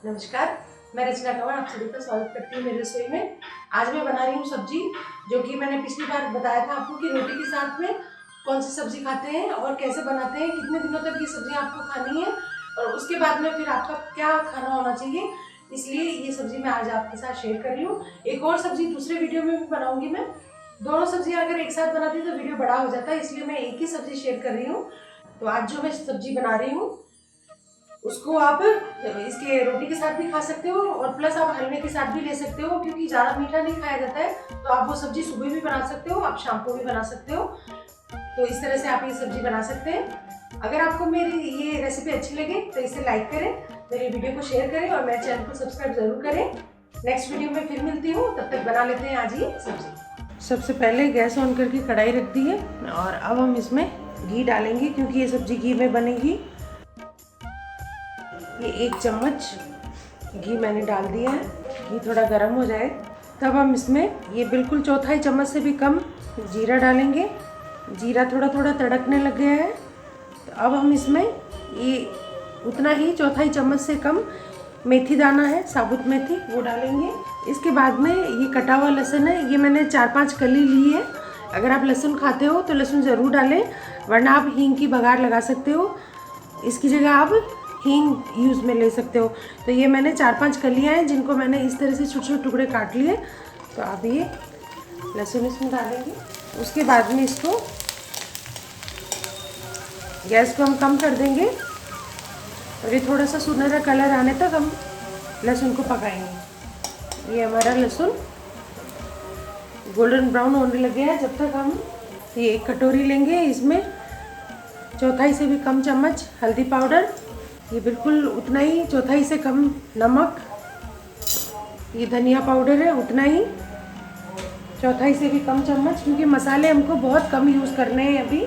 नमस्कार, मैं रचना कंवर आप सभी का स्वागत करती हूँ मेरी रसोई में। आज मैं बना रही हूँ सब्जी, जो कि मैंने पिछली बार बताया था आपको कि रोटी के साथ में कौन सी सब्जी खाते हैं और कैसे बनाते हैं, कितने दिनों तक ये सब्जी आपको खानी है और उसके बाद में फिर आपका क्या खाना होना चाहिए। इसलिए ये सब्जी मैं आज आपके साथ शेयर कर रही हूँ। एक और सब्जी दूसरे वीडियो में भी बनाऊंगी मैं। दोनों सब्जियाँ अगर एक साथ बनाती तो वीडियो बड़ा हो जाता है, इसलिए मैं एक ही सब्जी शेयर कर रही हूँ। तो आज जो मैं सब्जी बना रही हूँ उसको आप इसके रोटी के साथ भी खा सकते हो और प्लस आप हलवे के साथ भी ले सकते हो, क्योंकि ज़्यादा मीठा नहीं खाया जाता है। तो आप वो सब्जी सुबह भी बना सकते हो, आप शाम को भी बना सकते हो। तो इस तरह से आप ये सब्जी बना सकते हैं। अगर आपको मेरी ये रेसिपी अच्छी लगे तो इसे लाइक करें, मेरे वीडियो को शेयर करें और मेरे चैनल को सब्सक्राइब जरूर करें। नेक्स्ट वीडियो में फिर मिलती हूँ, तब तक बना लेते हैं आज ये सब्जी। सबसे पहले गैस ऑन करके कढ़ाई रख दी है और अब हम इसमें घी डालेंगे, क्योंकि ये सब्जी घी में बनेगी। ये 1 चम्मच घी मैंने डाल दिया है। घी थोड़ा गर्म हो जाए तब हम इसमें ये बिल्कुल 1/4 चम्मच से भी कम जीरा डालेंगे। जीरा थोड़ा थोड़ा तड़कने लग गया है, तो अब हम इसमें ये उतना ही 1/4 चम्मच से कम मेथी दाना है, साबुत मेथी, वो डालेंगे। इसके बाद में ये कटा हुआ लहसुन है, ये मैंने 4-5 कली ली है। अगर आप लहसुन खाते हो तो लहसुन ज़रूर डालें, वरना आप हींग की बघार लगा सकते हो। इसकी जगह आप हींग यूज़ में ले सकते हो। तो ये मैंने 4-5 कलियाँ हैं, जिनको मैंने इस तरह से छोटे छोटे टुकड़े काट लिए। तो आप ये लहसुन इसमें डालेंगे। उसके बाद में इसको गैस को हम कम कर देंगे और ये थोड़ा सा सुनहरा कलर आने तक हम लहसुन को पकाएंगे। ये हमारा लहसुन गोल्डन ब्राउन होने लगे हैं। जब तक हम ये 1 कटोरी लेंगे, इसमें 1/4 से भी कम चम्मच हल्दी पाउडर, ये बिल्कुल उतना ही 1/4 से कम नमक, ये धनिया पाउडर है उतना ही 1/4 से भी कम चम्मच, क्योंकि मसाले हमको बहुत कम यूज़ करने हैं अभी।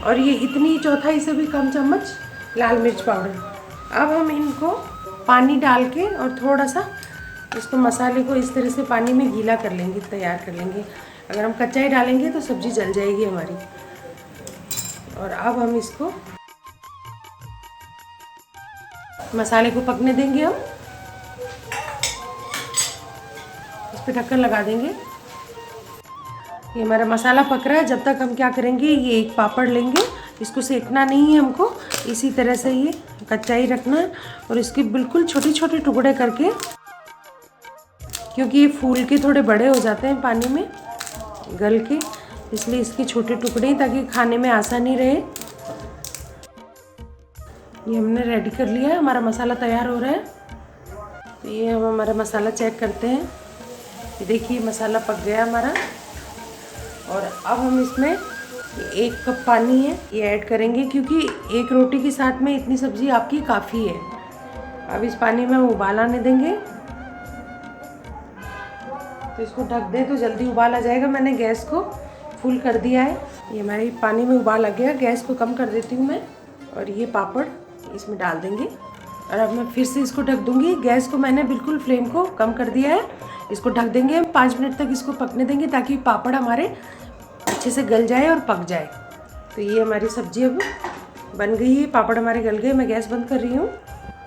और ये इतनी 1/4 से भी कम चम्मच लाल मिर्च पाउडर। अब हम इनको पानी डाल के और थोड़ा सा इसको मसाले को इस तरह से पानी में गीला कर लेंगे, तैयार कर लेंगे। अगर हम कच्चा ही डालेंगे तो सब्ज़ी जल जाएगी हमारी। और अब हम इसको मसाले को पकने देंगे। हम इस पे ढक्कन लगा देंगे। ये हमारा मसाला पक रहा है। जब तक हम क्या करेंगे, ये 1 पापड़ लेंगे, इसको सेकना नहीं है हमको, इसी तरह से ये कच्चा ही रखना है। और इसके बिल्कुल छोटे छोटे टुकड़े करके, क्योंकि ये फूल के थोड़े बड़े हो जाते हैं पानी में गल के, इसलिए इसके छोटे टुकड़े, ताकि खाने में आसानी रहे। ये हमने रेडी कर लिया है, हमारा मसाला तैयार हो रहा है। तो ये हम हमारा मसाला चेक करते हैं। ये देखिए मसाला पक गया हमारा। और अब हम इसमें 1 कप पानी है ये ऐड करेंगे, क्योंकि 1 रोटी के साथ में इतनी सब्ज़ी आपकी काफ़ी है। अब इस पानी में हम उबाल आने देंगे। तो इसको ढक दें तो जल्दी उबाल आ जाएगा। मैंने गैस को फुल कर दिया है। ये हमारे पानी में उबाल आ गया। गैस को कम कर देती हूँ मैं, और ये पापड़ इसमें डाल देंगे। और अब मैं फिर से इसको ढक दूंगी। गैस को मैंने बिल्कुल फ्लेम को कम कर दिया है। इसको ढक देंगे, हम 5 मिनट तक इसको पकने देंगे, ताकि पापड़ हमारे अच्छे से गल जाए और पक जाए। तो ये हमारी सब्जी अब बन गई है, पापड़ हमारे गल गए। मैं गैस बंद कर रही हूँ।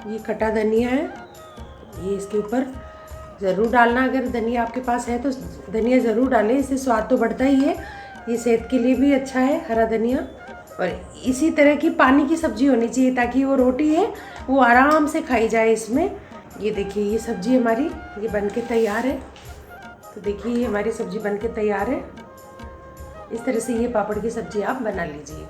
ये कटा धनिया है, ये इसके ऊपर ज़रूर डालना। अगर धनिया आपके पास है तो धनिया ज़रूर डालें, इससे स्वाद तो बढ़ता ही है। ये सेहत के लिए भी अच्छा है हरा धनिया। और इसी तरह की पानी की सब्ज़ी होनी चाहिए, ताकि वो रोटी है वो आराम से खाई जाए इसमें। ये देखिए ये सब्ज़ी हमारी ये बनके तैयार है। तो देखिए ये हमारी सब्ज़ी बनके तैयार है। इस तरह से ये पापड़ की सब्ज़ी आप बना लीजिए।